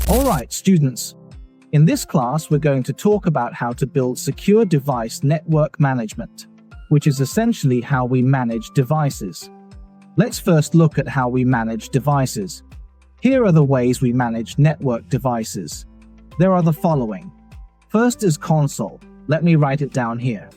Alright, students. In this class, we're going to talk about how to build secure device network management, which is essentially how we manage devices. Let's first look at how we manage devices. Here are the ways we manage network devices. There are the following. First is console. Let me write it down here.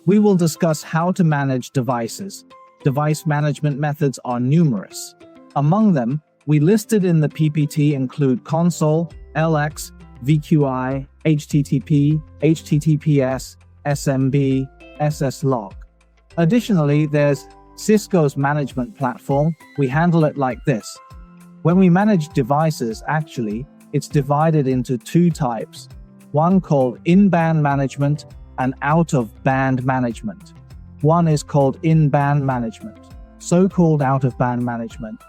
We will discuss how to manage devices. Device management methods are numerous. Among them, we listed in the PPT include console, LX, VQI, HTTP, HTTPS, SMB, SSLog. Additionally, there's Cisco's management platform. We handle it like this. When we manage devices, actually, it's divided into two types. One called inband management and out-of-band management. One is called in-band management, so-called out-of-band management.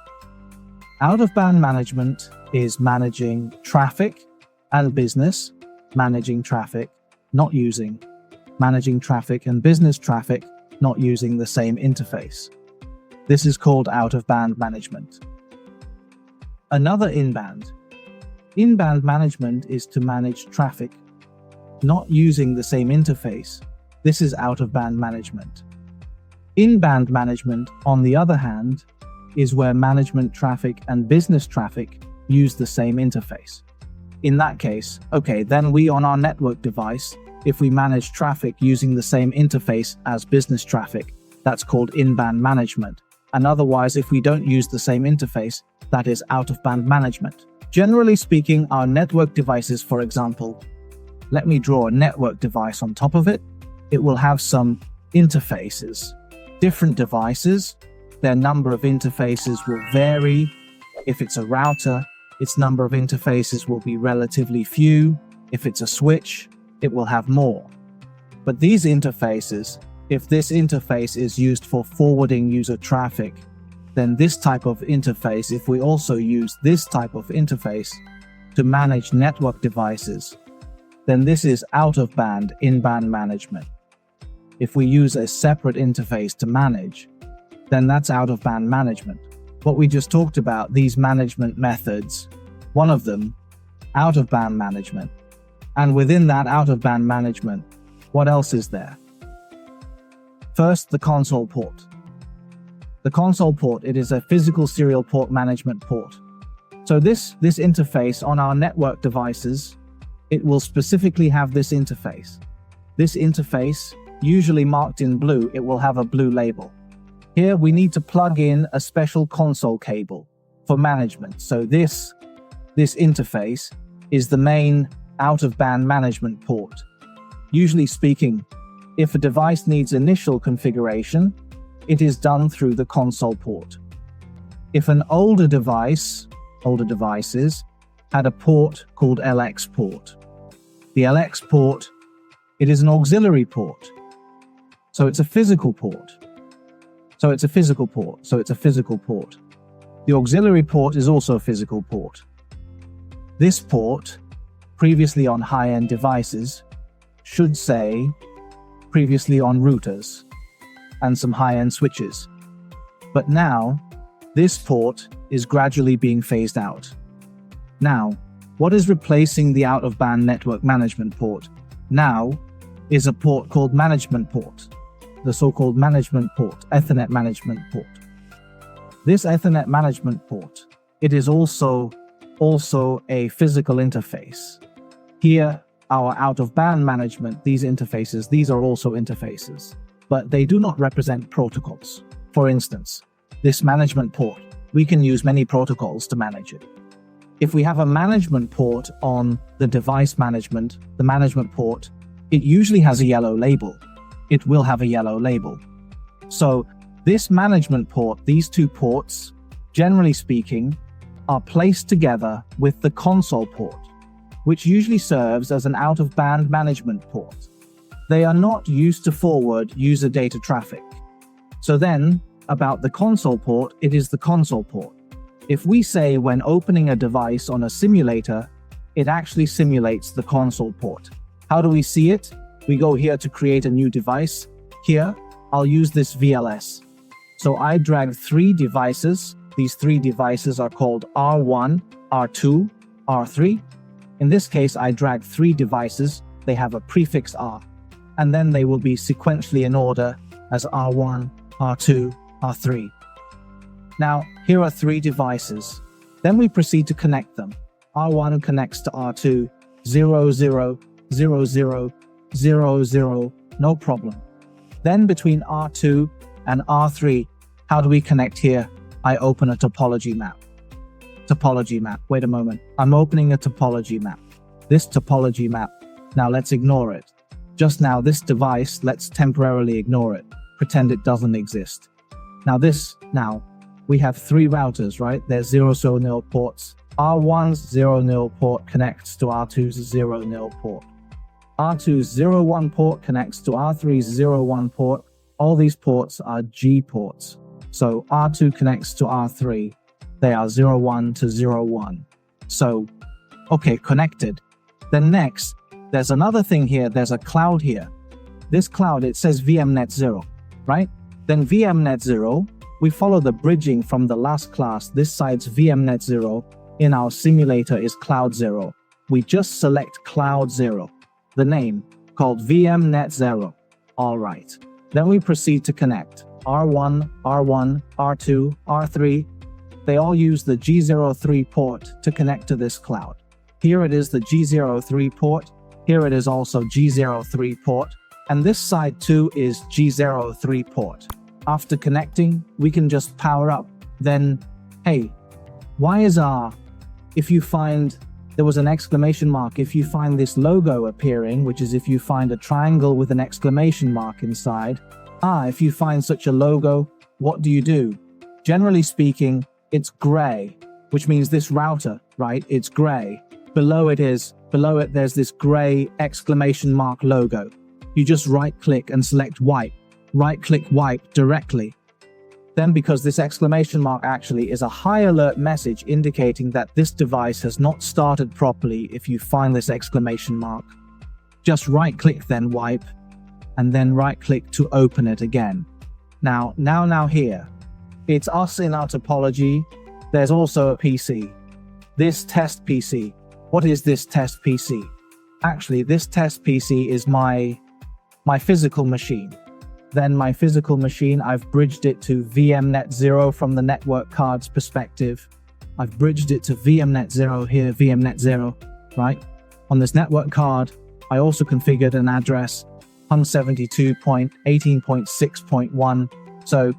Out-of-band management is managing traffic and business, managing traffic, managing traffic and business traffic, not using the same interface. This is called out-of-band management. Another in-band. In-band management is to manage traffic, not using the same interface. This is out-of-band management. In-band management, on the other hand, is where management traffic and business traffic use the same interface. In that case, then we on our network device, if we manage traffic using the same interface as business traffic, that's called in-band management. And otherwise, if we don't use the same interface, that is out-of-band management. Generally speaking, our network devices, for example, let me draw a network device on top of it. It will have some interfaces. Different devices, their number of interfaces will vary. If it's a router, its number of interfaces will be relatively few. If it's a switch, it will have more. But these interfaces, if this interface is used for forwarding user traffic, then this type of interface, if we also use this type of interface to manage network devices, then this is out-of-band in-band management. If we use a separate interface to manage, then that's out-of-band management. What we just talked about, these management methods, one of them, out-of-band management. And within that out-of-band management, what else is there? First, the console port. The console port, it is a physical serial port management port. So this interface on our network devices, it will specifically have this interface. This interface, usually marked in blue, it will have a blue label. Here we need to plug in a special console cable for management. So this interface is the main out-of-band management port. Usually speaking, if a device needs initial configuration, it is done through the console port. If an older devices had a port called LX port. The LX port, it is an auxiliary port. So it's a physical port. The auxiliary port is also a physical port. This port, previously on high-end devices, should say previously on routers and some high-end switches. But now, this port is gradually being phased out. Now, what is replacing the out-of-band network management port now is a port called management port, the so-called management port, Ethernet management port. This Ethernet management port, it is also a physical interface. Here, our out-of-band management, these interfaces, these are also interfaces, but they do not represent protocols. For instance, this management port, we can use many protocols to manage it. If we have a management port on the device management, the management port, it usually has a yellow label. It will have a yellow label. So this management port, these two ports, generally speaking, are placed together with the console port, which usually serves as an out-of-band management port. They are not used to forward user data traffic. So then, about the console port, it is the console port. If we say when opening a device on a simulator, it actually simulates the console port. How do we see it? We go here to create a new device. Here, I'll use this VLS. So I drag 3 devices. These 3 devices are called R1, R2, R3. In this case, I drag 3 devices. They have a prefix R, and then they will be sequentially in order as R1, R2, R3. Now, here are 3 devices. Then we proceed to connect them. R1 connects to R2, 0, 0, 0, 0, 0, 0, no problem. Then between R2 and R3, how do we connect here? I open a topology map. Topology map, wait a moment. I'm opening a topology map. This topology map, now let's ignore it. Just now this device, let's temporarily ignore it. Pretend it doesn't exist. Now we have 3 routers, right? There's 0 ports. R1's 0 port connects to R2's 0 port. R2's 01 port connects to R3's 01 port. All these ports are G ports. So R2 connects to R3. They are 01 to 01. So, okay, connected. Then next, there's another thing here. There's a cloud here. This cloud, it says VMnet 0, right? Then VMnet 0, we follow the bridging from the last class. This side's VMnet 0. In our simulator is Cloud 0. We just select Cloud 0, the name, called VMnet 0. All right. Then we proceed to connect. R1, R1, R2, R3. They all use the G03 port to connect to this cloud. Here it is the G03 port. Here it is also G03 port. And this side too is G03 port. After connecting, we can just power up. Then, hey, why is R? If you find, there was an exclamation mark, if you find this logo appearing, which is if you find a triangle with an exclamation mark inside, if you find such a logo, what do? Generally speaking, it's gray, which means this router, right? It's gray. Below it, there's this gray exclamation mark logo. You just right-click and select wipe. Right-click wipe directly. Then, because this exclamation mark actually is a high alert message indicating that this device has not started properly, if you find this exclamation mark, just right-click then wipe, and then right-click to open it again. Now here, it's us in our topology. There's also a PC. This test PC. What is this test PC? Actually, this test PC is my physical machine. Then my physical machine, I've bridged it to VMnet 0 from the network card's perspective. I've bridged it to VMnet 0 here, VMnet 0, right? On this network card, I also configured an address, 172.18.6.1. So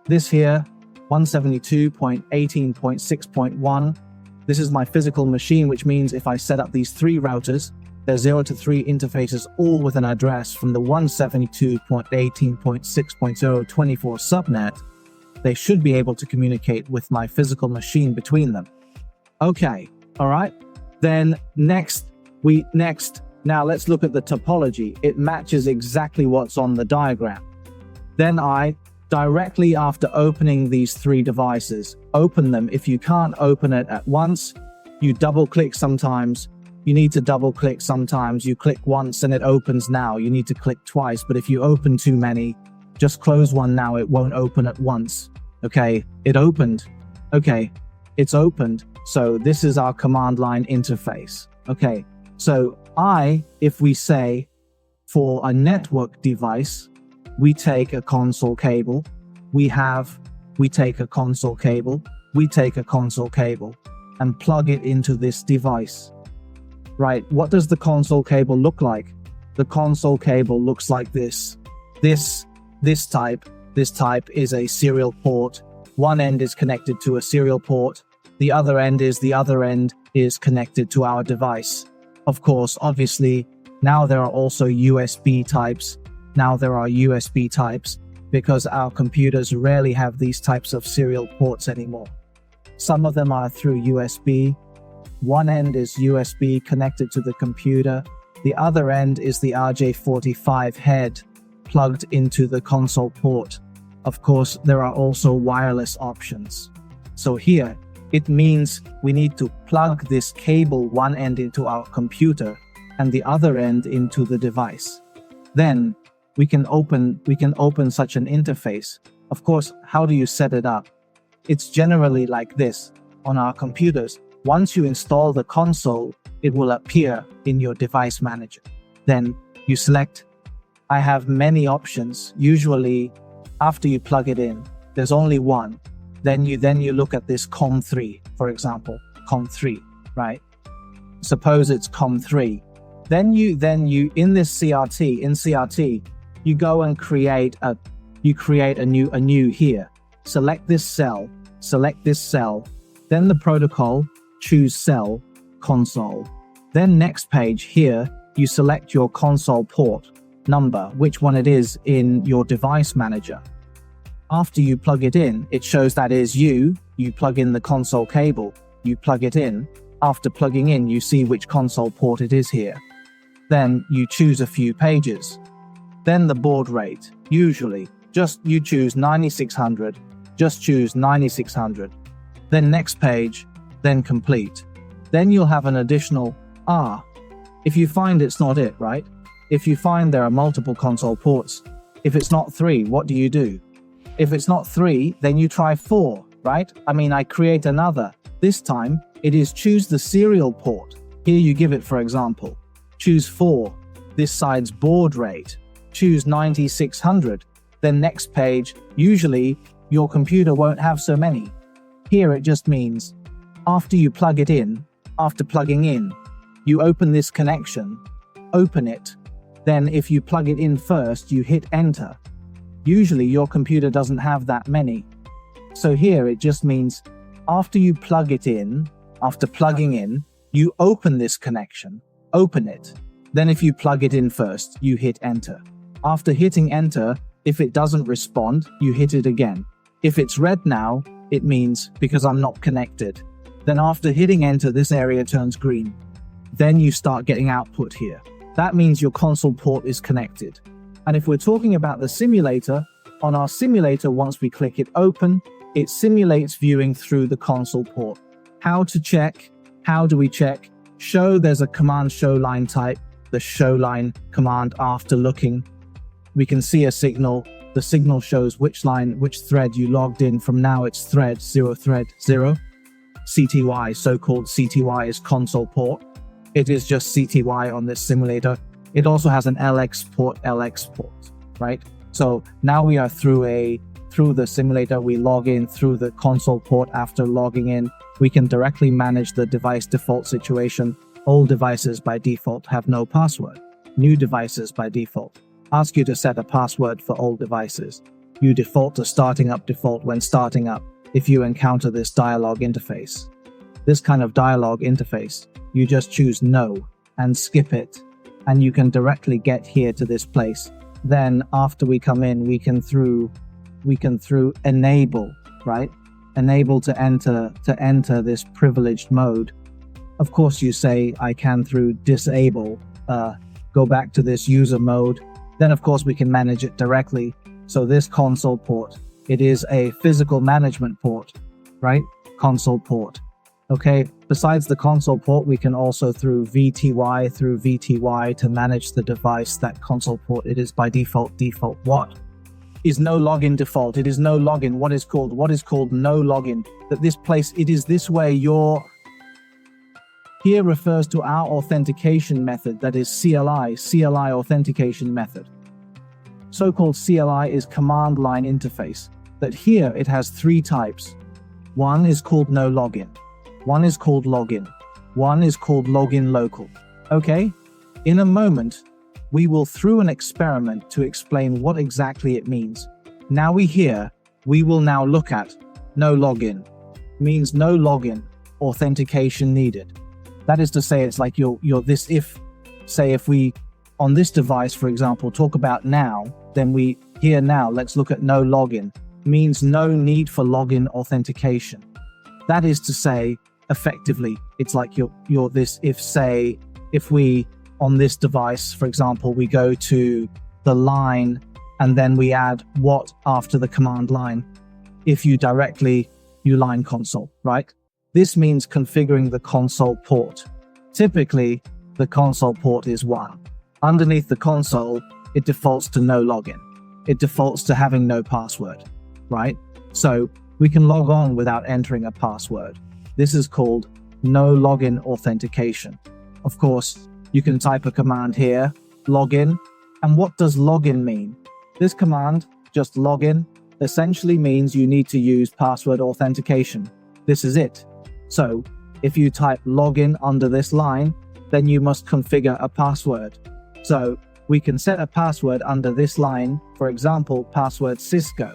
this here, 172.18.6.1. This is my physical machine, which means if I set up these 3 routers, there's 0 to 3 interfaces, all with an address from the 172.18.6.0 24 subnet. They should be able to communicate with my physical machine between them. Okay, all right. Then now let's look at the topology. It matches exactly what's on the diagram. Then I, directly after opening these 3 devices, open them. If you can't open it at once, you double click sometimes. You need to double click sometimes. You click once and it opens now. You need to click twice. But if you open too many, just close one now. It won't open at once. Okay, it opened. Okay, it's opened. So this is our command line interface. Okay, so if we say for a network device, we take a console cable. We take a console cable. We take a console cable and plug it into this device. Right, what does the console cable look like? The console cable looks like this. This type is a serial port. One end is connected to a serial port. The other end is connected to our device. Of course, obviously, now there are also USB types. Because our computers rarely have these types of serial ports anymore. Some of them are through USB. One end is USB connected to the computer. The other end is the RJ45 head plugged into the console port. Of course, there are also wireless options. So here, it means we need to plug this cable one end into our computer and the other end into the device. Then we can open such an interface. Of course, how do you set it up? It's generally like this. On our computers, Once you install the console, it will appear in your device manager. Then you select, I have many options. Usually after you plug it in, there's only one. Then you look at this COM3, for example, COM3, right? Suppose it's COM3. Then you in this CRT, you go and create a new here. Select this cell, then the protocol, choose cell, console. Then next page here, you select your console port number, which one it is in your device manager. After you plug it in, it shows that is you plug in the console cable, you plug it in. After plugging in, you see which console port it is here. Then you choose a few pages. Then the baud rate, usually, you choose 9600, just choose 9600. Then next page, then complete. Then you'll have an additional if you find it's not it, right? If you find there are multiple console ports, if it's not 3, what do you do? If it's not 3, then you try 4, right? I create another. This time, it is choose the serial port. Here you give it, for example, choose 4, this side's baud rate, choose 9600. Then next page, usually your computer won't have so many. Here it just means, after you plug it in, after plugging in, you open this connection, open it. Then if you plug it in first, you hit enter. Usually your computer doesn't have that many. So here it just means after you plug it in, after plugging in, you open this connection, open it. Then if you plug it in first, you hit enter. After hitting enter, if it doesn't respond, you hit it again. If it's red now, it means because I'm not connected. Then after hitting enter, this area turns green. Then you start getting output here. That means your console port is connected. And if we're talking about the simulator, on our simulator, once we click it open, it simulates viewing through the console port. How to check? How do we check? Show, there's a command show line type, the show line command after looking. We can see a signal. The signal shows which line, which thread you logged in from. Now it's thread 0. CTY, so-called CTY is console port. It is just CTY on this simulator. It also has an LX port, right? So now we are through the simulator. We log in through the console port. After logging in, we can directly manage the device default situation. Old devices by default have no password. New devices by default ask you to set a password for old devices. You default to starting up default when starting up. If you encounter this dialog interface, this kind of dialog interface, you just choose no and skip it, and you can directly get here to this place. Then after we come in, we can through enable, right? Enable to enter this privileged mode. Of course, you say I can through disable, go back to this user mode. Then of course we can manage it directly. So this console port, it is a physical management port, right? Console port. Okay, besides the console port, we can also through VTY to manage the device. That console port, it is by default. What is no login default? It is no login. What is called no login? That this place, it is this way. Here refers to our authentication method, that is CLI authentication method. So-called CLI is command line interface. That here it has 3 types. One is called no login. One is called login. One is called login local. Okay? In a moment, we will through an experiment to explain what exactly it means. Now we will now look at no login. Means no login, authentication needed. That is to say, it's like you're this if we on this device, for example, talk about now, then we here now, let's look at no login. Means no need for login authentication. That is to say, effectively, it's like you're this if we on this device, for example, we go to the line and then we add what after the command line. If you line console, right? This means configuring the console port. Typically, the console port is 1. Underneath the console, it defaults to no login. It defaults to having no password, right? So we can log on without entering a password. This is called no login authentication. Of course, you can type a command here, login. And what does login mean? This command, just login, essentially means you need to use password authentication. This is it. So, if you type login under this line, then you must configure a password. So, we can set a password under this line, for example, password Cisco.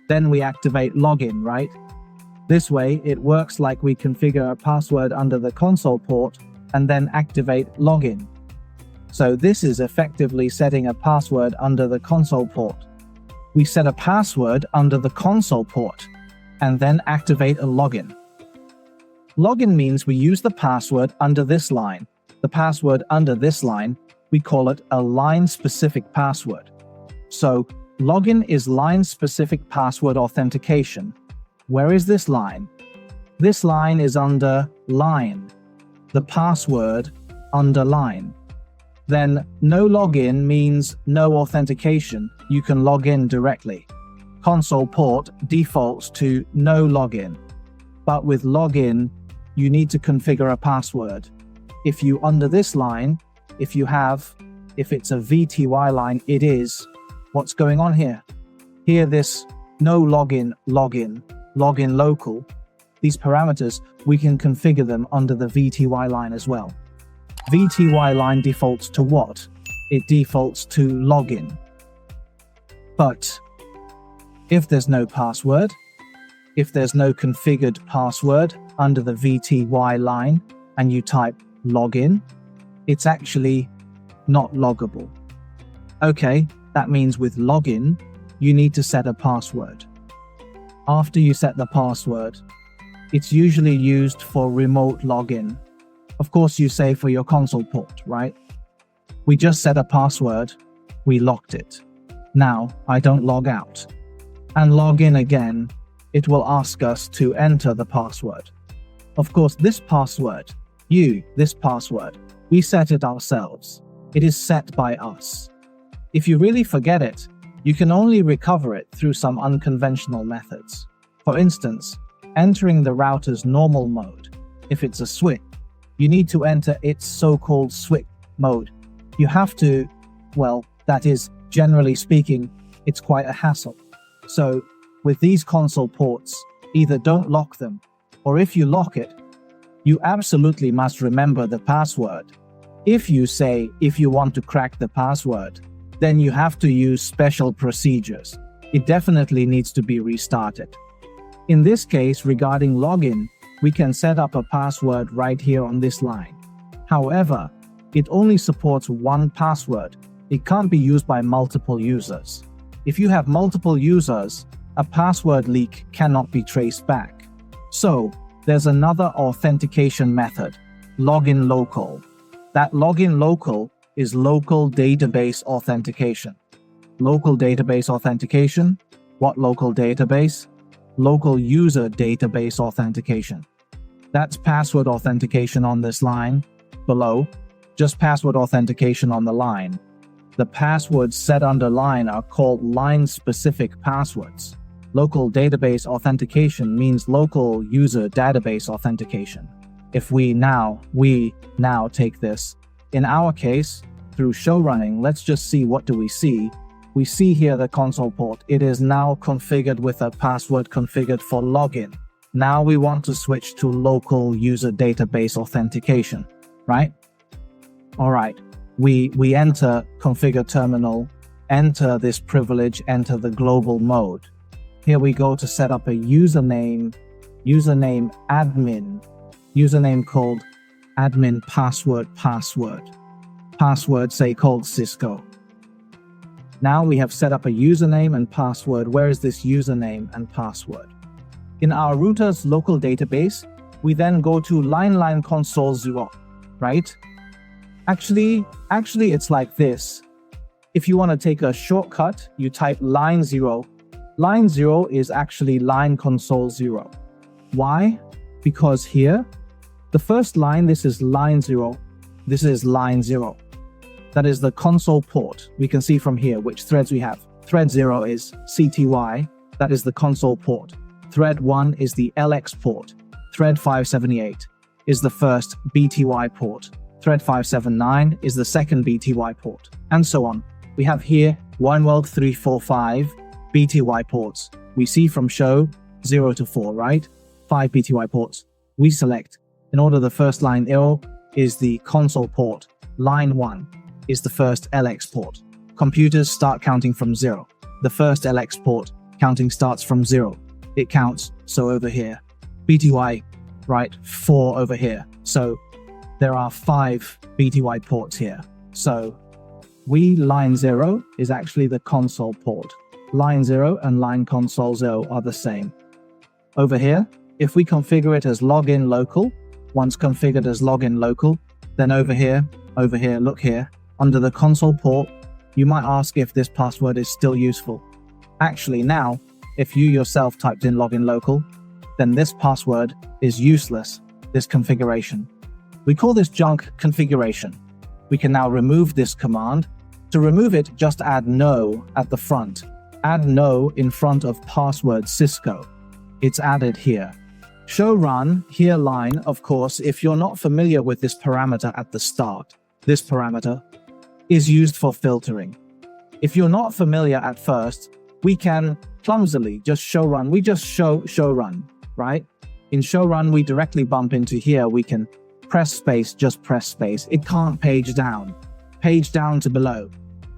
Then we activate login, right? This way, it works like we configure a password under the console port and then activate login. So this is effectively setting a password under the console port. We set a password under the console port and then activate a login. Login means we use the password under this line. The password under this line, we call it a line-specific password. So login is line-specific password authentication. Where is this line? This line is under line. The password under line. Then no login means no authentication. You can log in directly. Console port defaults to no login. But with login, you need to configure a password. If you under this line, if it's a VTY line, it is. What's going on here? Here this no login, login local. These parameters, we can configure them under the VTY line as well. VTY line defaults to what? It defaults to login. But if there's no password, if there's no configured password under the VTY line and you type login, it's actually not loggable. Okay, that means with login, you need to set a password. After you set the password, it's usually used for remote login. Of course, you say for your console port, right? We just set a password, we locked it. Now, I don't log out. And log in again, it will ask us to enter the password. Of course, this password, we set it ourselves. It is set by us. If you really forget it, you can only recover it through some unconventional methods. For instance, entering the router's normal mode. If it's a switch, you need to enter its so-called switch mode. You have to, that is, generally speaking, it's quite a hassle. So, with these console ports, either don't lock them, or if you lock it, you absolutely must remember the password. If you want to crack the password, then you have to use special procedures. It definitely needs to be restarted. In this case, regarding login, we can set up a password right here on this line. However, it only supports one password. It can't be used by multiple users. If you have multiple users, a password leak cannot be traced back. So, there's another authentication method, login local. That login local is local database authentication. Local database authentication? What local database? Local user database authentication. That's password authentication on this line. Below, just password authentication on the line. The passwords set under line are called line-specific passwords. Local database authentication means local user database authentication. If we now take this. In our case, through show running, let's just see what do we see. We see here the console port. It is now configured with a password configured for login. Now we want to switch to local user database authentication, right? All right, we enter configure terminal, enter this privilege, enter the global mode. Here we go to set up a username admin, username called admin password say called Cisco. Now we have set up a username and password. Where is this username and password? In our router's local database, we then go to line console 0, right? Actually, it's like this. If you want to take a shortcut, you type line 0. Line 0 is actually line console 0. Why? Because here, the first line, this is line 0. This is line 0. That is the console port. We can see from here which threads we have. Thread 0 is CTY. That is the console port. Thread 1 is the LX port. Thread 578. is the first BTY port. Thread 579 is the second BTY port, and so on. We have here 1World345 BTY ports. We see from show 0 to 4, right? 5 BTY ports. We select. In order, the first line IL is the console port. Line 1 is the first LX port. Computers start counting from 0. The first LX port counting starts from 0. It counts, so over here. BTY, right, 4 over here. So there are 5 BTY ports here. So line 0 is actually the console port. Line 0 and line console 0 are the same. Over here, if we configure it as login local, once configured as login local, then over here, look here, under the console port, you might ask if this password is still useful. Actually now, if you yourself typed in login local, then this password is useless, this configuration. We call this junk configuration. We can now remove this command. To remove it, just add no at the front. Add no in front of password Cisco. It's added here. Show run, here line, of course, if you're not familiar with this parameter at the start, this parameter is used for filtering. If you're not familiar at first, we can clumsily just show run. We just show run, right? In show run, we directly bump into here. We can press space, just press space. It can't page down to below.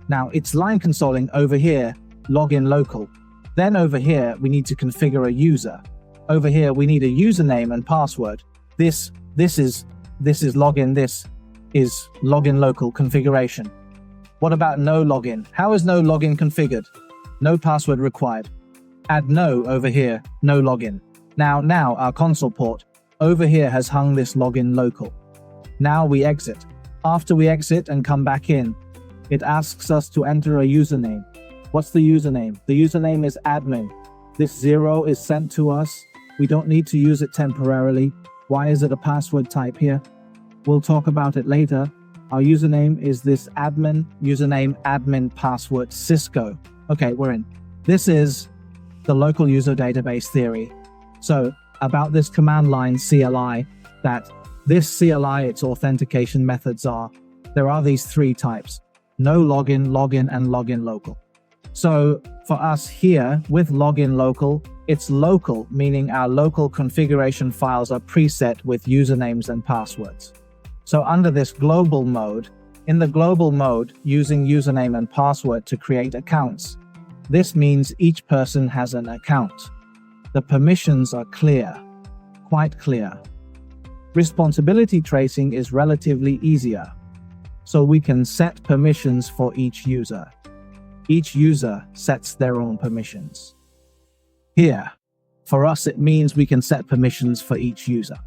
Now it's line consoling over here, login local. Then over here, we need to configure a user. Over here, we need a username and password. This is login. This is login local configuration. What about no login? How is no login configured? No password required. Add no over here, no login. Now our console port over here has hung this login local. Now we exit. After we exit and come back in, it asks us to enter a username. What's the username? The username is admin. This 0 is sent to us. We don't need to use it temporarily. Why is it a password type here? We'll talk about it later. Our username is this admin, username admin password Cisco. Okay, we're in. This is the local user database theory. So about this command line CLI, that this CLI, its authentication methods there are these 3 types: no login, login, and login local. So for us here with login local, it's local, meaning our local configuration files are preset with usernames and passwords. So under this global mode, in the global mode, using username and password to create accounts. This means each person has an account. The permissions are clear, quite clear. Responsibility tracing is relatively easier. So we can set permissions for each user. Each user sets their own permissions. Here, for us, it means we can set permissions for each user.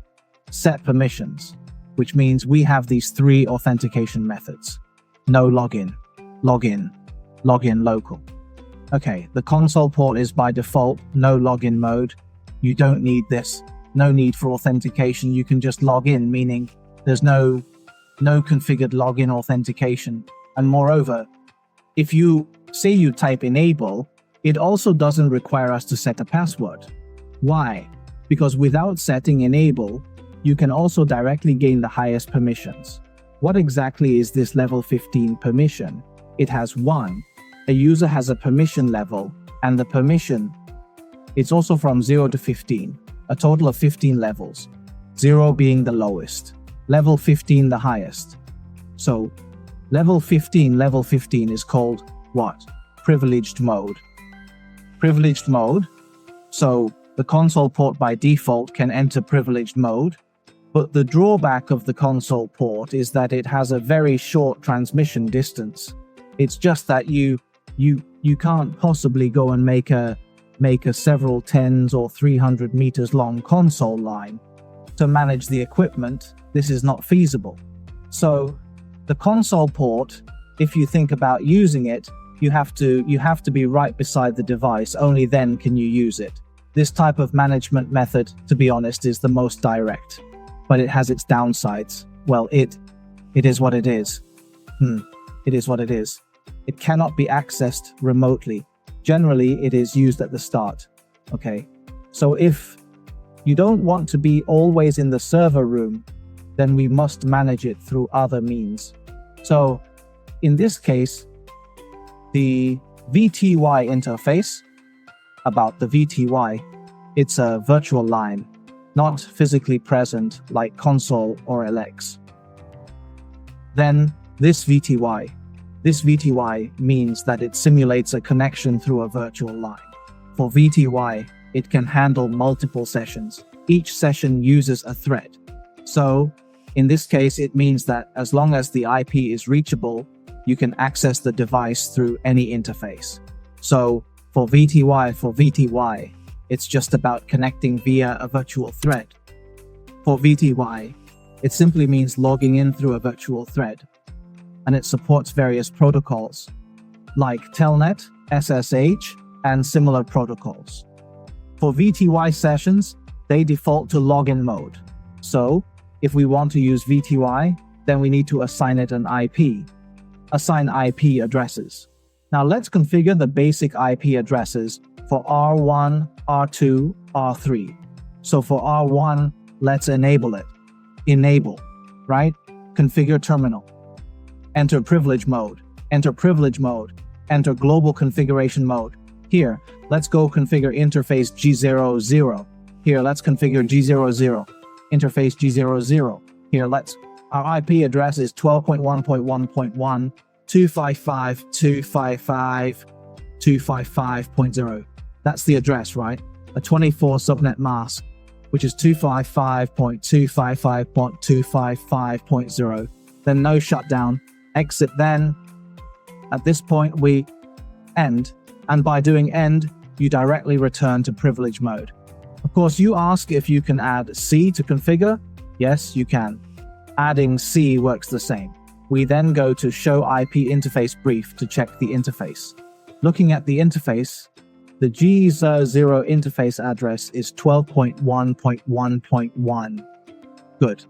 Set permissions, which means we have these 3 authentication methods. No login, login, login local. Okay, the console port is by default no login mode. You don't need this. No need for authentication. You can just log in, meaning there's no configured login authentication. And moreover, if you say you type enable, it also doesn't require us to set a password. Why? Because without setting enable, you can also directly gain the highest permissions. What exactly is this level 15 permission? It has 1. A user has a permission level, and the permission, it's also from 0 to 15, a total of 15 levels, 0 being the lowest, level 15 the highest. So level 15 is called what? Privileged mode. Privileged mode. So the console port by default can enter privileged mode, but the drawback of the console port is that it has a very short transmission distance. It's just that you can't possibly go and make a several tens or 300 meters long console line to manage the equipment. This is not feasible. So the console port, if you think about using it, you have to be right beside the device. Only then can you use it. This type of management method, to be honest, is the most direct, but it has its downsides. Well, it is what it is. It is what it is. It cannot be accessed remotely. Generally, it is used at the start. Okay, so if you don't want to be always in the server room, then we must manage it through other means. So in this case, the VTY interface, about the VTY, it's a virtual line, not physically present like console or LX. Then this VTY means that it simulates a connection through a virtual line. For VTY, it can handle multiple sessions. Each session uses a thread. So in this case, it means that as long as the IP is reachable, you can access the device through any interface. So for VTY, it's just about connecting via a virtual thread. For VTY, it simply means logging in through a virtual thread, and it supports various protocols like Telnet, SSH, and similar protocols. For VTY sessions, they default to login mode. So if we want to use VTY, then we need to assign it an IP. Assign IP addresses. Now let's configure the basic IP addresses for R1, R2, R3. So for R1, let's enable it. Enable, right? Configure terminal. Enter privilege mode. Enter privilege mode. Enter global configuration mode. Here, let's go configure interface G00. Here, let's configure G00. Interface G00. Here, our IP address is 12.1.1.1, 255.255.255.0. That's the address, right? A 24 subnet mask, which is 255.255.255.0. Then no shutdown. Exit then. At this point, we end. And by doing end, you directly return to privilege mode. Of course, you ask if you can add C to configure. Yes, you can. Adding C works the same. We then go to Show IP Interface Brief to check the interface. Looking at the interface, the G00 interface address is 12.1.1.1. Good.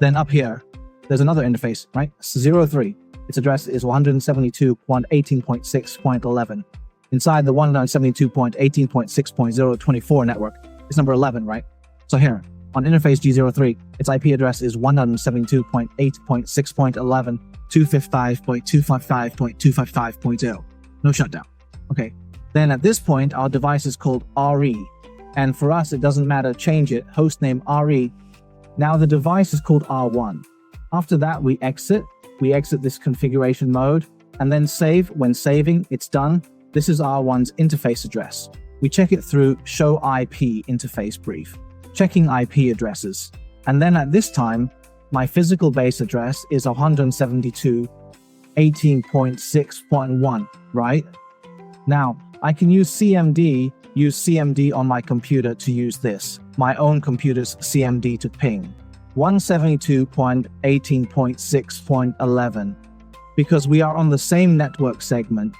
Then up here, there's another interface, right? 03. Its address is 172.18.6.11. Inside the 172.18.6.024 network is number 11, right? So here, on interface G03, its IP address is 172.8.6.11, 255.255.255.0. No shutdown. Okay. Then at this point, our device is called RE. And for us, it doesn't matter, change it, hostname RE. Now the device is called R1. After that, we exit this configuration mode, and then save. When saving, it's done. This is R1's interface address. We check it through Show IP Interface Brief, checking IP addresses. And then at this time, my physical base address is 172.18.6.1, right? Now, I can use CMD on my computer to use this, my own computer's CMD to ping 172.18.6.11. Because we are on the same network segment.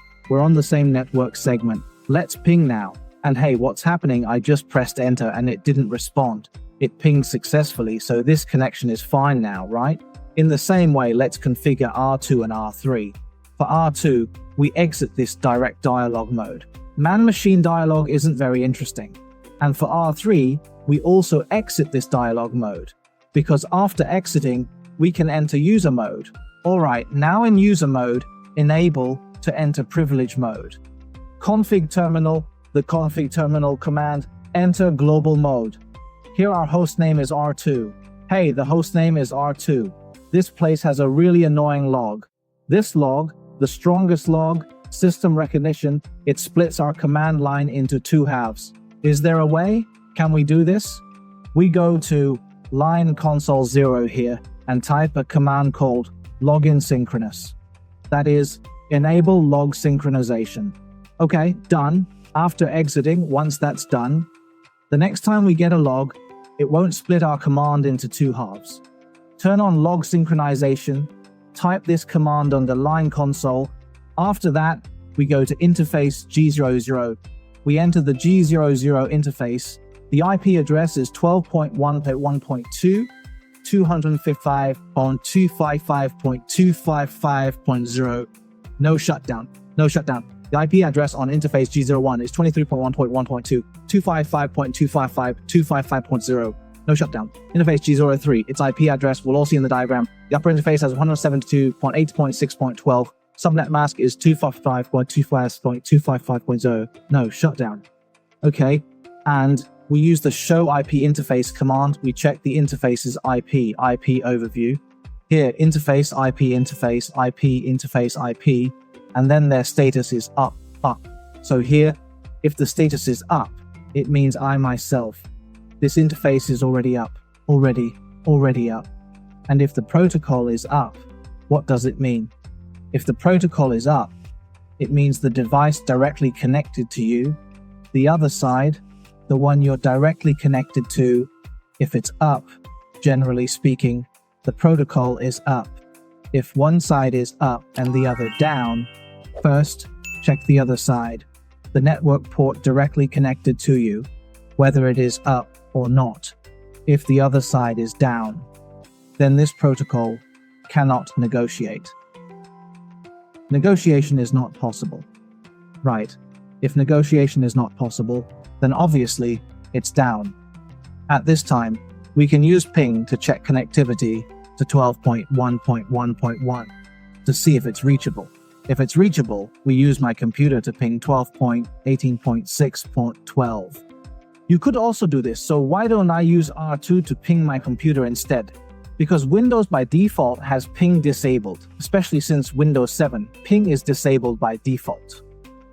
Let's ping now. And hey, what's happening? I just pressed enter and it didn't respond. It pinged successfully, so this connection is fine now, right? In the same way, let's configure R2 and R3. For R2, we exit this direct dialog mode. Man-machine dialog isn't very interesting. And for R3, we also exit this dialog mode, because after exiting, we can enter user mode. Alright, now in user mode, enable to enter privilege mode. Config terminal, the config terminal command, enter global mode. Here our hostname is R2. Hey, the hostname is R2. This place has a really annoying log. This log, the strongest log, system recognition, it splits our command line into two halves. Is there a way? Can we do this? We go to line console 0 here and type a command called login synchronous. That is, enable log synchronization. Okay, done. After exiting, once that's done, the next time we get a log, it won't split our command into two halves. Turn on log synchronization, type this command on the line console. After that, we go to interface G00. We enter the G00 interface. The IP address is 12.1.1.2, 255.255.255.0. No shutdown. The The IP address on interface G01 is 23.1.1.2, 255.255.255.0. No shutdown. Interface G03, its IP address we'll all see in the diagram. The upper interface has 172.8.6.12. Subnet mask is 255.255.255.0. No shutdown. Okay, and we use the show IP interface command. We check the interface's IP overview. Here, interface, IP, and then their status is up. So here, if the status is up, it means I myself. This interface is already up, already up. And if the protocol is up, what does it mean? If the protocol is up, it means the device directly connected to you, the other side, the one you're directly connected to, if it's up, generally speaking, the protocol is up. If one side is up and the other down, first, check the other side, the network port directly connected to you, whether it is up or not. If the other side is down, then this protocol cannot negotiate. Negotiation is not possible. Right. If negotiation is not possible, then obviously it's down. At this time, we can use ping to check connectivity to 12.1.1.1 to see if it's reachable. If it's reachable, we use my computer to ping 12.18.6.12. You could also do this, so why don't I use R2 to ping my computer instead? Because Windows by default has ping disabled, especially since Windows 7, ping is disabled by default.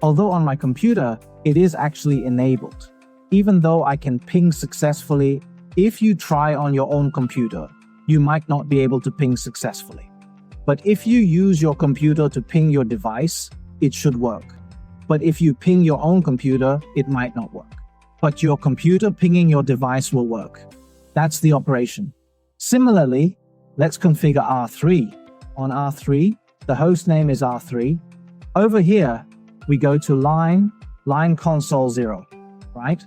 Although on my computer, it is actually enabled. Even though I can ping successfully, if you try on your own computer, you might not be able to ping successfully. But if you use your computer to ping your device, it should work. But if you ping your own computer, it might not work. But your computer pinging your device will work. That's the operation. Similarly, let's configure R3. On R3, the host name is R3. Over here, we go to line console 0, right?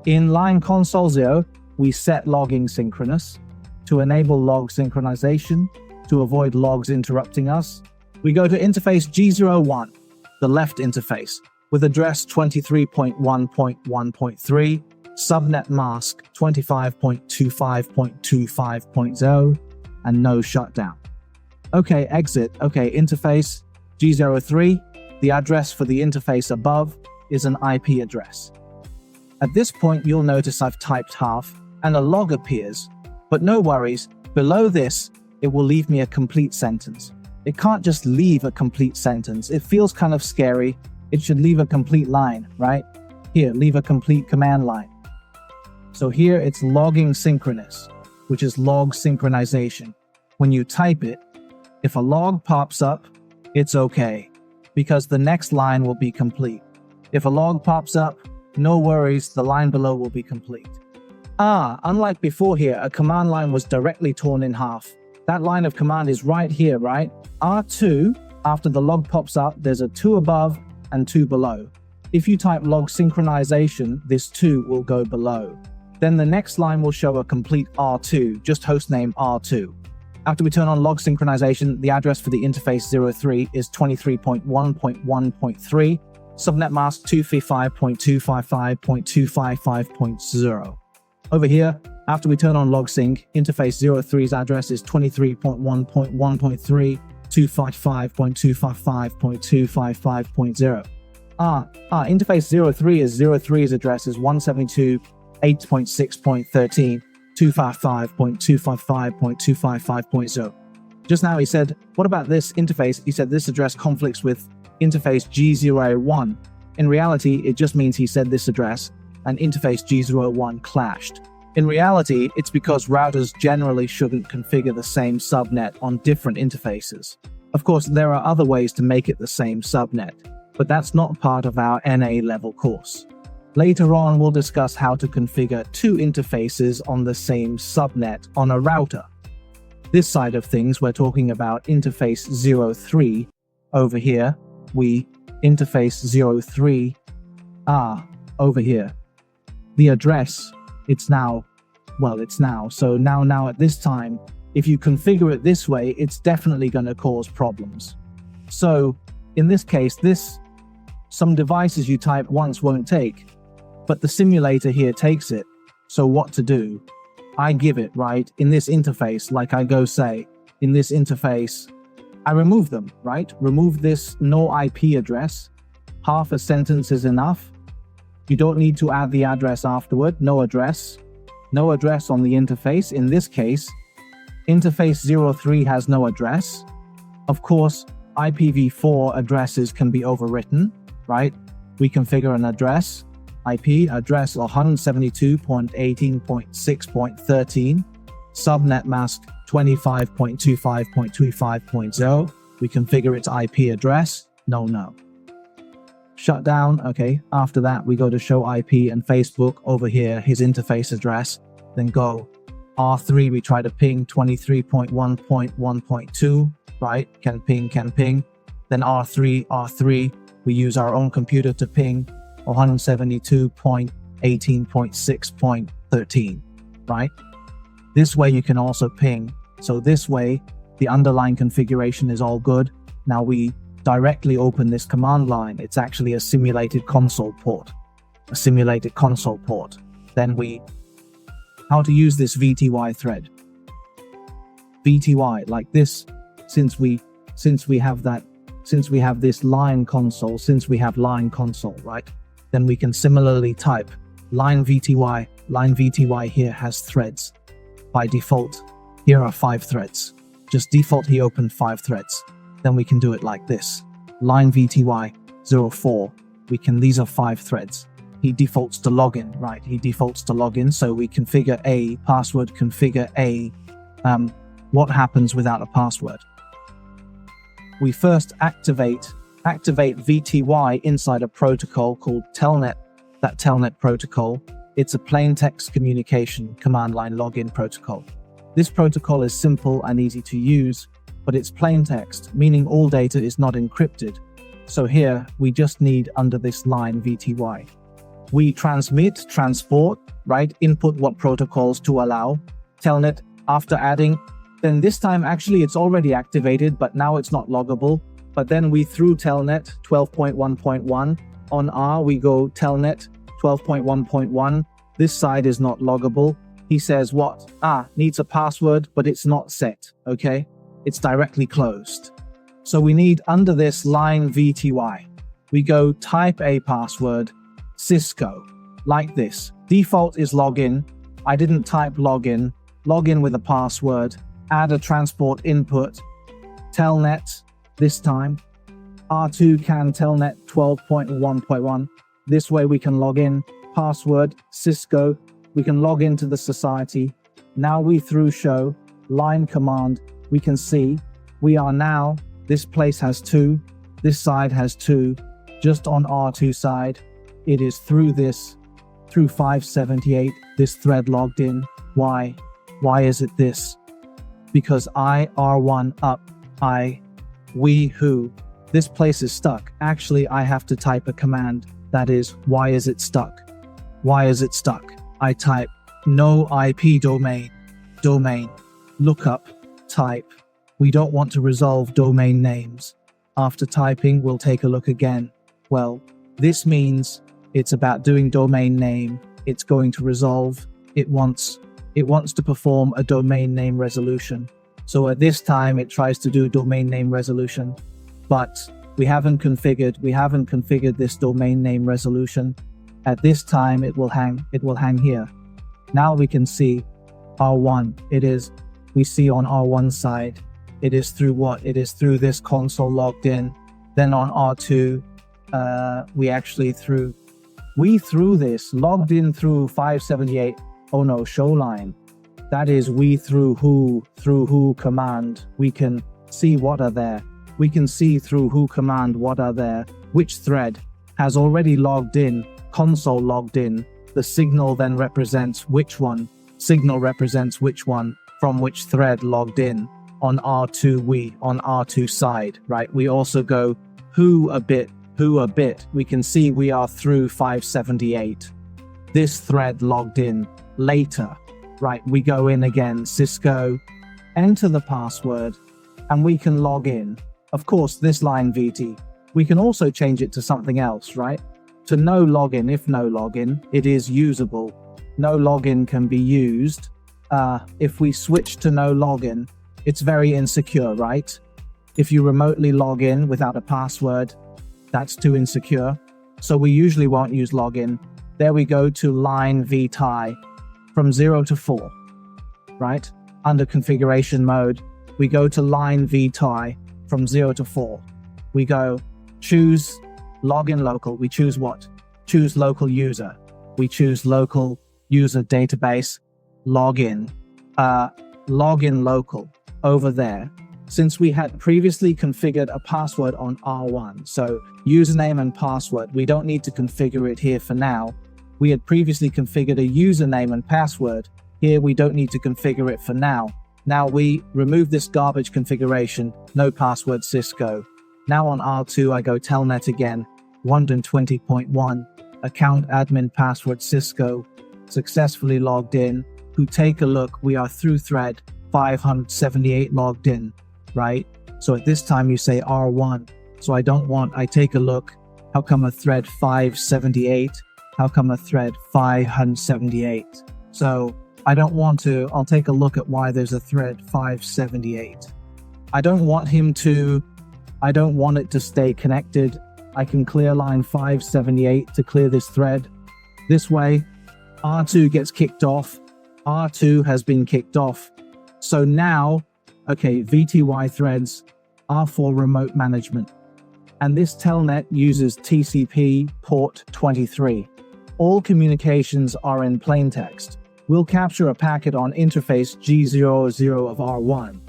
In line console 0, we set logging synchronous. To enable log synchronization, to avoid logs interrupting us, we go to interface G01, the left interface, with address 23.1.1.3, subnet mask 25.25.25.0, and no shutdown. Okay, exit. Okay, interface G03, the address for the interface above is an IP address. At this point, you'll notice I've typed half, and a log appears. But no worries, below this, it will leave me a complete sentence. It can't just leave a complete sentence. It feels kind of scary. It should leave a complete line, right? Here, leave a complete command line. So here it's logging synchronous, which is log synchronization. When you type it, if a log pops up, it's okay, because the next line will be complete. If a log pops up, no worries, the line below will be complete. Unlike before here, a command line was directly torn in half. That line of command is right here, right? R2, after the log pops up, there's a 2 above and 2 below. If you type log synchronization, this 2 will go below. Then the next line will show a complete R2, just hostname R2. After we turn on log synchronization, the address for the interface 03 is 23.1.1.3, subnet mask 255.255.255.0. Over here, after we turn on log sync, interface 03's address is 23.1.1.3, 255.255.255.0. Interface 03's address is 172.8.6.13, 255.255.255.0. Just now he said, what about this interface? He said this address conflicts with interface G01. In reality, it just means he said this address and interface G01 clashed. In reality, it's because routers generally shouldn't configure the same subnet on different interfaces. Of course, there are other ways to make it the same subnet, but that's not part of our NA level course. Later on, we'll discuss how to configure 2 interfaces on the same subnet on a router. This side of things, we're talking about interface 03. Over here, interface 03, over here. The address, so now at this time, if you configure it this way, it's definitely going to cause problems. So, in this case, this Some devices you type once won't take, but the simulator here takes it. So what to do? I give it, right? In this interface, like I go say, in this interface, I remove them, right? Remove this no IP address. Half a sentence is enough. You don't need to add the address afterward. No address. No address on the interface. In this case, interface 03 has no address. Of course, IPv4 addresses can be overwritten, right? We configure an address, IP address 172.18.6.13, subnet mask 25.25.25.0. We configure its IP address. No. Shut down. Okay. After that, we go to show IP and Facebook over here, his interface address. Then go R3. We try to ping 23.1.1.2, right? Can ping. Then R3. We use our own computer to ping 172.18.6.13, right? This way you can also ping. So this way, the underlying configuration is all good. Now we directly open this command line. It's actually a simulated console port. Then how to use this VTY thread. VTY like this, since we have this line console, right? Then we can similarly type line VTY. Line VTY here has threads. By default, here are 5 threads. Just default he opened 5 threads. Then we can do it like this. Line VTY 04. These are 5 threads. He defaults to login, right? So we configure a password, what happens without a password. We first activate VTY inside a protocol called Telnet. That Telnet protocol, it's a plain text communication command line login protocol. This protocol is simple and easy to use, but it's plain text, meaning all data is not encrypted. So here we just need under this line VTY. We transmit, transport, right? Input what protocols to allow. Telnet after adding. Then this time actually it's already activated, but now it's not loggable. But then we through Telnet 12.1.1. On R we go Telnet 12.1.1. This side is not loggable. He says what? Needs a password, but it's not set. Okay, it's directly closed. So we need under this line VTY. We go type a password, Cisco, like this. Default is login. I didn't type login. Login with a password. Add a transport input. Telnet this time. R2 can Telnet 12.1.1. This way we can log in. Password Cisco. We can log into the society. Now we through show line command. We can see we are now, this place has 2. This side has 2. Just on R2 side, it is through 578, this thread logged in. Why is it this? Because R1 up, we who. This place is stuck. Actually, I have to type a command. That is, why is it stuck? I type no IP domain, lookup, type. We don't want to resolve domain names. After typing, we'll take a look again. Well, this means it's about doing domain name. It's going to resolve. It wants to perform a domain name resolution. So at this time, it tries to do domain name resolution, but we haven't configured this domain name resolution. At this time, it will hang here. Now we can see R1. We see on R1 side, it is through what? It is through this console logged in. Then on R2, we through this logged in through 578. Oh no, show line. That is we through who command. We can see what are there. We can see through who command what are there. Which thread has already logged in. Console logged in. The signal then represents which one. Signal represents which one from which thread logged in. On R2 on R2 side, right? We also go who a bit. We can see we are through 578. This thread logged in later, right? We go in again, Cisco, enter the password, and we can log in. Of course, this line VT, We can also change it to something else, right? To no login. If no login, it is usable. No login can be used. If we switch to no login, it's very insecure, right? If you remotely log in without a password, that's too insecure. So we usually won't use login. There we go to line vtie from 0 to 4, right? Under configuration mode, we go to line vtie from 0 to 4. We go choose login local. We choose what? Choose local user. We choose local user database login. Login local over there. Since we had previously configured a password on R1, so username and password, we don't need to configure it here for now. We had previously configured a username and password. Here we don't need to configure it for now. Now we remove this garbage configuration, no password Cisco. Now on R2 I go Telnet again, 120.1, account admin password Cisco, successfully logged in. Who take a look, we are through thread 578 logged in, right? So at this time you say R1, so I take a look, how come a thread 578? How come a thread 578? So I don't want to, I'll take a look at why there's a thread 578. I don't want it to stay connected. I can clear line 578 to clear this thread. This way, R2 gets kicked off. R2 has been kicked off. So now, okay, VTY threads are for remote management. And this telnet uses TCP port 23. All communications are in plain text. We'll capture a packet on interface G00 of R1.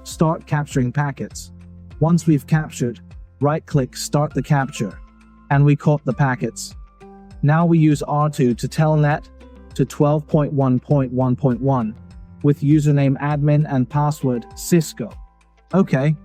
Start capturing packets. Once we've captured, right-click Start the capture, and we caught the packets. Now we use R2 to telnet to 12.1.1.1 with username admin and password Cisco. Okay,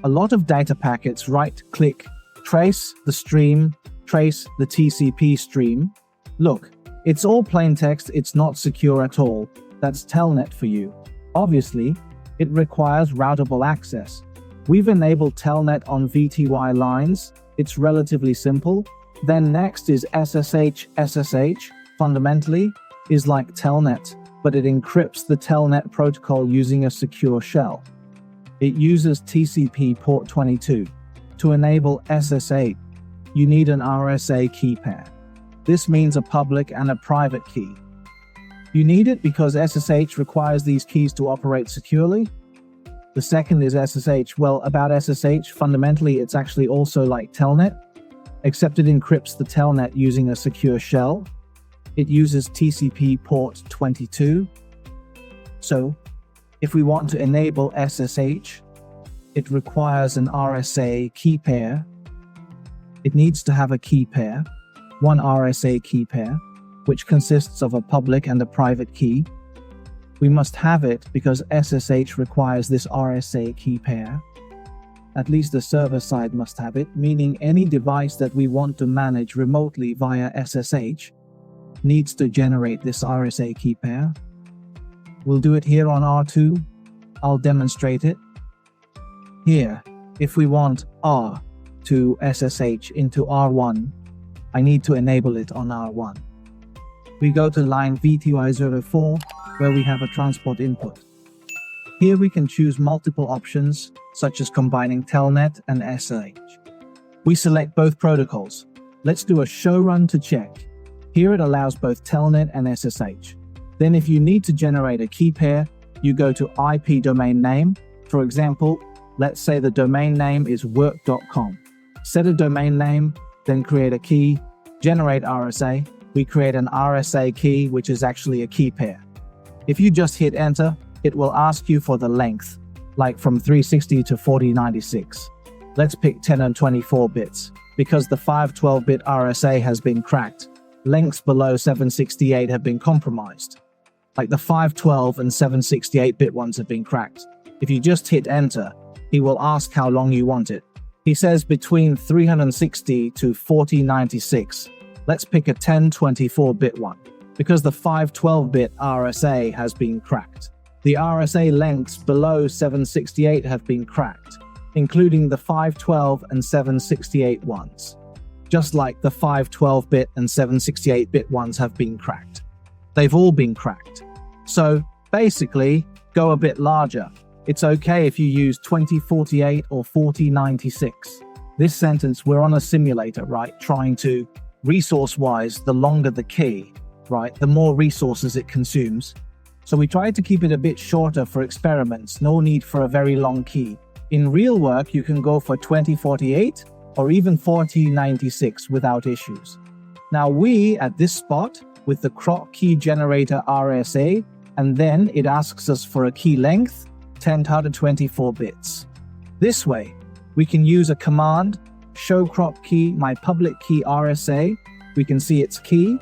a lot of data packets. Right-click, trace the stream, trace the TCP stream. Look, it's all plain text, it's not secure at all. That's Telnet for you. Obviously, it requires routable access. We've enabled Telnet on VTY lines. It's relatively simple. Then next is SSH. SSH, fundamentally, is like Telnet, but it encrypts the Telnet protocol using a secure shell. It uses TCP port 22. To enable SSH, you need an RSA key pair. This means a public and a private key. You need it because SSH requires these keys to operate securely. The second is SSH. Well, about SSH, fundamentally it's actually also like Telnet, except it encrypts the Telnet using a secure shell. It uses TCP port 22. So, if we want to enable SSH, it requires an RSA key pair. It needs to have a key pair, one RSA key pair, which consists of a public and a private key. We must have it because SSH requires this RSA key pair. At least the server side must have it, meaning any device that we want to manage remotely via SSH needs to generate this RSA key pair. We'll do it here on R2. I'll demonstrate it. Here, if we want R to SSH into R1, I need to enable it on R1. We go to line VTY04, where we have a transport input. Here we can choose multiple options, such as combining Telnet and SSH. We select both protocols. Let's do a show run to check. Here it allows both Telnet and SSH. Then if you need to generate a key pair, you go to IP domain name. For example, let's say the domain name is work.com. Set a domain name, then create a key, generate RSA. We create an RSA key, which is actually a key pair. If you just hit enter, it will ask you for the length, like from 360 to 4096. Let's pick 10 and 24 bits, because the 512-bit RSA has been cracked. Lengths below 768 have been compromised. Like the 512 and 768-bit ones have been cracked. If you just hit enter, he will ask how long you want it. He says between 360 to 4096. Let's pick a 1024-bit one, because the 512-bit RSA has been cracked. The RSA lengths below 768 have been cracked. including the 512 and 768 ones. Just like the 512-bit and 768-bit ones have been cracked. They've all been cracked. So basically, go a bit larger. It's okay if you use 2048 or 4096. This sentence, we're on a simulator, right? Trying to, resource-wise, the longer the key, right? The more resources it consumes. So we tried to keep it a bit shorter for experiments. No need for a very long key. In real work, you can go for 2048 or even 4096 without issues. Now we, at this spot, with the croc key generator RSA, and then it asks us for a key length, 10 to 24 bits. This way, we can use a command, show crop key my public key RSA. We can see its key.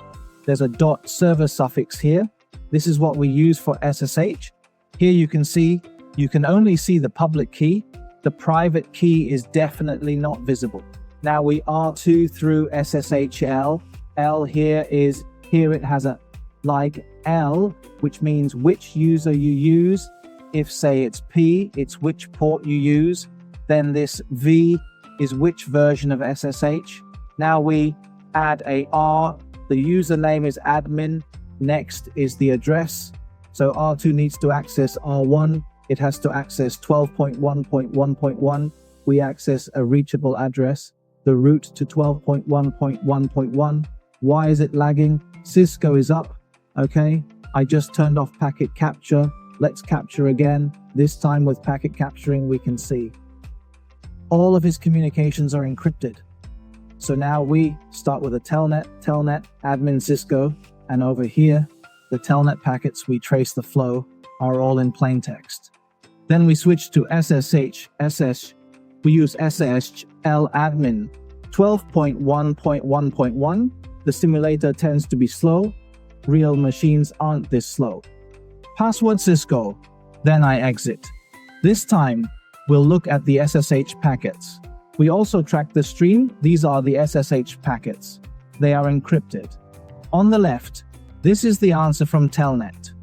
There's a .server suffix here. This is what we use for SSH. Here you can only see the public key. The private key is definitely not visible. Now we R2 through SSHL. L here it has a like L, which means which user you use. If say it's P, it's which port you use. Then this V is which version of SSH. Now we add a R. The username is admin. Next is the address. So R2 needs to access R1. It has to access 12.1.1.1. We access a reachable address, the route to 12.1.1.1. Why is it lagging? Cisco is up. Okay, I just turned off packet capture. Let's capture again. This time with packet capturing, we can see all of his communications are encrypted. So now we start with a telnet, admin Cisco, and over here, the telnet packets, we trace the flow, are all in plain text. Then we switch to SSH. We use SSHL admin 12.1.1.1. The simulator tends to be slow. Real machines aren't this slow. Password Cisco. Then I exit. This time, we'll look at the SSH packets. We also track the stream. These are the SSH packets. They are encrypted. On the left, this is the answer from Telnet,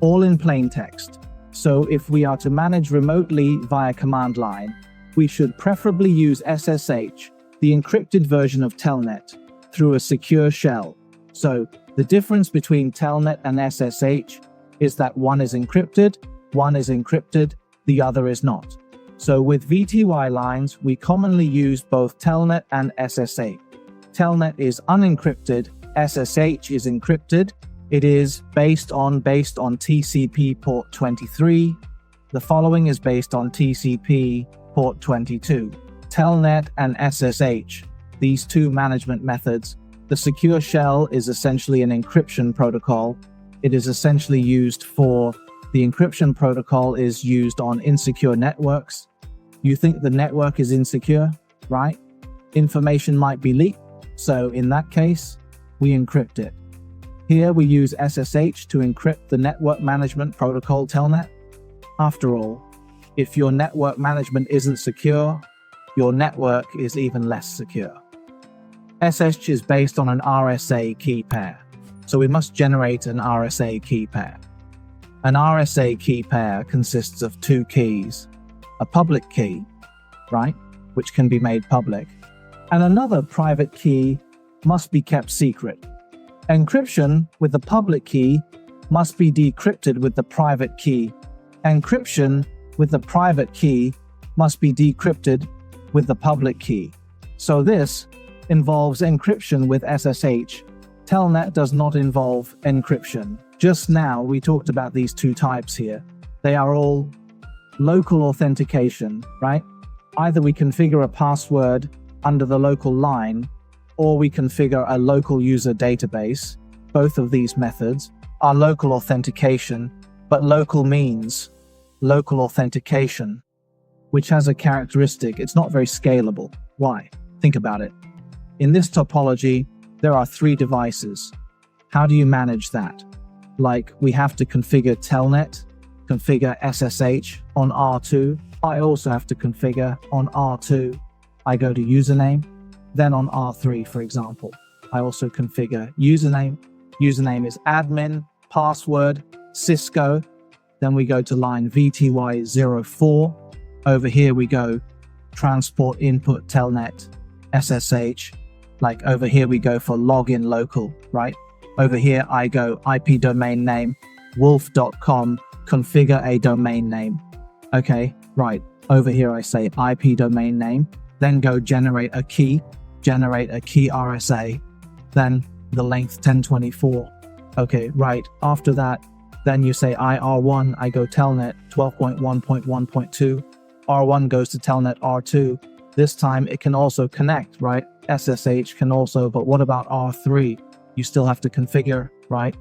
all in plain text. So if we are to manage remotely via command line, we should preferably use SSH, the encrypted version of Telnet, through a secure shell. So the difference between Telnet and SSH is that one is encrypted, the other is not. So with VTY lines, we commonly use both Telnet and SSH. Telnet is unencrypted, SSH is encrypted. It is based on TCP port 23. The following is based on TCP port 22. Telnet and SSH, these two management methods. The secure shell is essentially an encryption protocol. It is essentially used for, the encryption protocol is used on insecure networks. You think the network is insecure, right? Information might be leaked. So in that case, we encrypt it. Here we use SSH to encrypt the network management protocol Telnet. After all, if your network management isn't secure, your network is even less secure. SSH is based on an RSA key pair, so we must generate an RSA key pair. An RSA key pair consists of two keys, a public key, right, which can be made public, and another private key must be kept secret. Encryption with the public key must be decrypted with the private key. Encryption with the private key must be decrypted with the public key. So this involves encryption with SSH. Telnet does not involve encryption. Just now we talked about these two types here. They are all local authentication, right? Either we configure a password under the local line, or we configure a local user database. Both of these methods are local authentication, but local means local authentication, which has a characteristic. It's not very scalable. Why? Think about it. In this topology, there are 3 devices. How do you manage that? Like, we have to configure Telnet, configure SSH on R2. I also have to configure on R2. I go to username. Then on R3, for example, I also configure username. Username is admin, password, Cisco. Then we go to line VTY04. Over here we go transport input telnet SSH. Like over here we go for login local, right? Over here I go IP domain name wolf.com, configure a domain name. Okay, right. Over here I say IP domain name, then go generate a key RSA, then the length 1024. Okay, right. After that, then you say IR1, I go telnet 12.1.1.2. R1 goes to telnet R2. This time it can also connect, right? SSH can also, but what about R3? You still have to configure, right?